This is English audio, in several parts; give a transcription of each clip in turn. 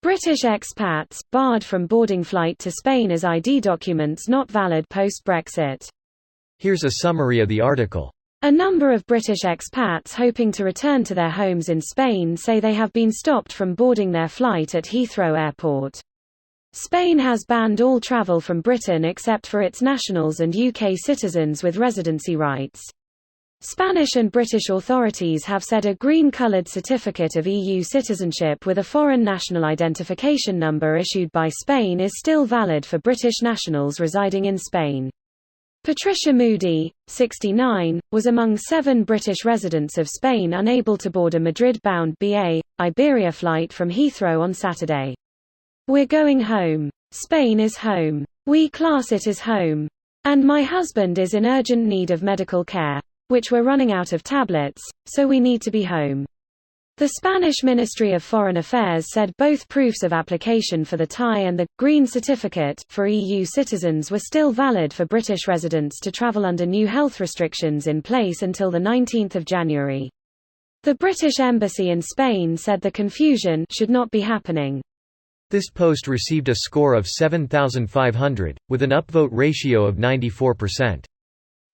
British expats, barred from boarding flight to Spain as ID documents not valid post-Brexit. Here's a summary of the article. A number of British expats hoping to return to their homes in Spain say they have been stopped from boarding their flight at Heathrow Airport. Spain has banned all travel from Britain except for its nationals and UK citizens with residency rights. Spanish and British authorities have said a green-coloured certificate of EU citizenship with a foreign national identification number issued by Spain is still valid for British nationals residing in Spain. Patricia Moody, 69, was among 7 British residents of Spain unable to board a Madrid-bound BA, Iberia flight from Heathrow on Saturday. "We're going home. Spain is home. We class it as home. And my husband is in urgent need of medical care, which we're running out of tablets, so we need to be home." The Spanish Ministry of Foreign Affairs said both proofs of application for the Thai and the «green certificate» for EU citizens were still valid for British residents to travel under new health restrictions in place until 19 January. The British Embassy in Spain said the confusion should not be happening. This post received a score of 7,500, with an upvote ratio of 94%.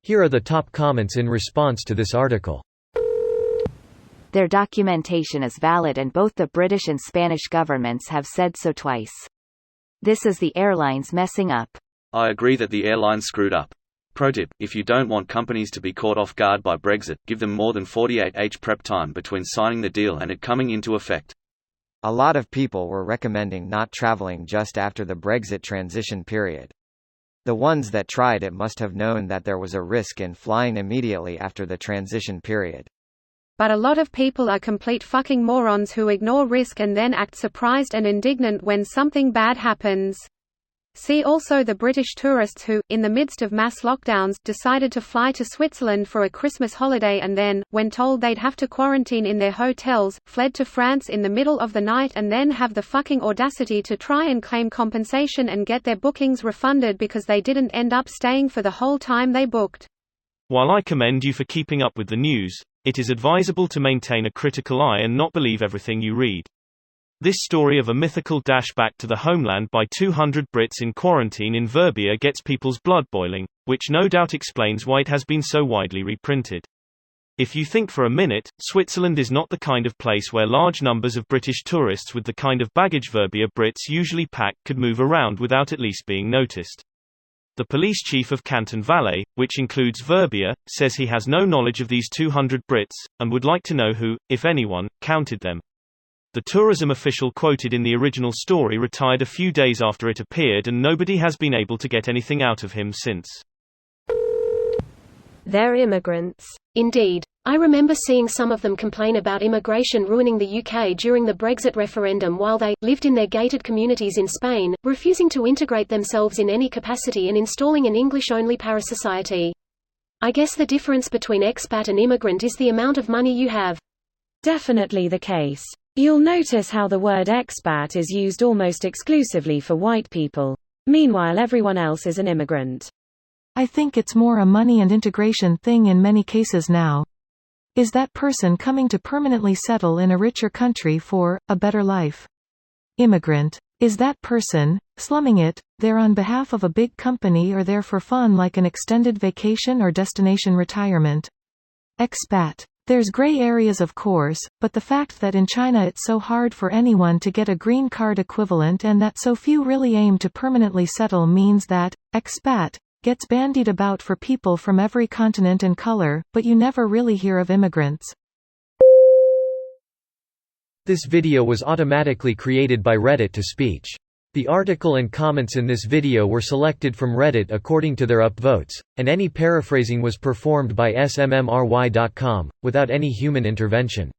Here are the top comments in response to this article. Their documentation is valid and both the British and Spanish governments have said so twice. This is the airlines messing up. I agree that the airlines screwed up. Pro tip: if you don't want companies to be caught off guard by Brexit, give them more than 48h prep time between signing the deal and it coming into effect. A lot of people were recommending not travelling just after the Brexit transition period. The ones that tried it must have known that there was a risk in flying immediately after the transition period. But a lot of people are complete fucking morons who ignore risk and then act surprised and indignant when something bad happens. See also the British tourists who, in the midst of mass lockdowns, decided to fly to Switzerland for a Christmas holiday and then, when told they'd have to quarantine in their hotels, fled to France in the middle of the night and then have the fucking audacity to try and claim compensation and get their bookings refunded because they didn't end up staying for the whole time they booked. While I commend you for keeping up with the news, it is advisable to maintain a critical eye and not believe everything you read. This story of a mythical dash back to the homeland by 200 Brits in quarantine in Verbia gets people's blood boiling, which no doubt explains why it has been so widely reprinted. If you think for a minute, Switzerland is not the kind of place where large numbers of British tourists with the kind of baggage Verbia Brits usually pack could move around without at least being noticed. The police chief of Canton Valais, which includes Verbia, says he has no knowledge of these 200 Brits, and would like to know who, if anyone, counted them. The tourism official quoted in the original story retired a few days after it appeared and nobody has been able to get anything out of him since. They're immigrants. Indeed. I remember seeing some of them complain about immigration ruining the UK during the Brexit referendum while they lived in their gated communities in Spain, refusing to integrate themselves in any capacity and installing an English-only parasociety. I guess the difference between expat and immigrant is the amount of money you have. Definitely the case. You'll notice how the word expat is used almost exclusively for white people. Meanwhile everyone else is an immigrant. I think it's more a money and integration thing in many cases now. Is that person coming to permanently settle in a richer country for a better life? Immigrant. Is that person slumming it there on behalf of a big company or there for fun like an extended vacation or destination retirement? Expat. There's gray areas of course, but the fact that in China it's so hard for anyone to get a green card equivalent and that so few really aim to permanently settle means that expat gets bandied about for people from every continent and color, but you never really hear of immigrants. This video was automatically created by Reddit to speech. The article and comments in this video were selected from Reddit according to their upvotes, and any paraphrasing was performed by smmry.com, without any human intervention.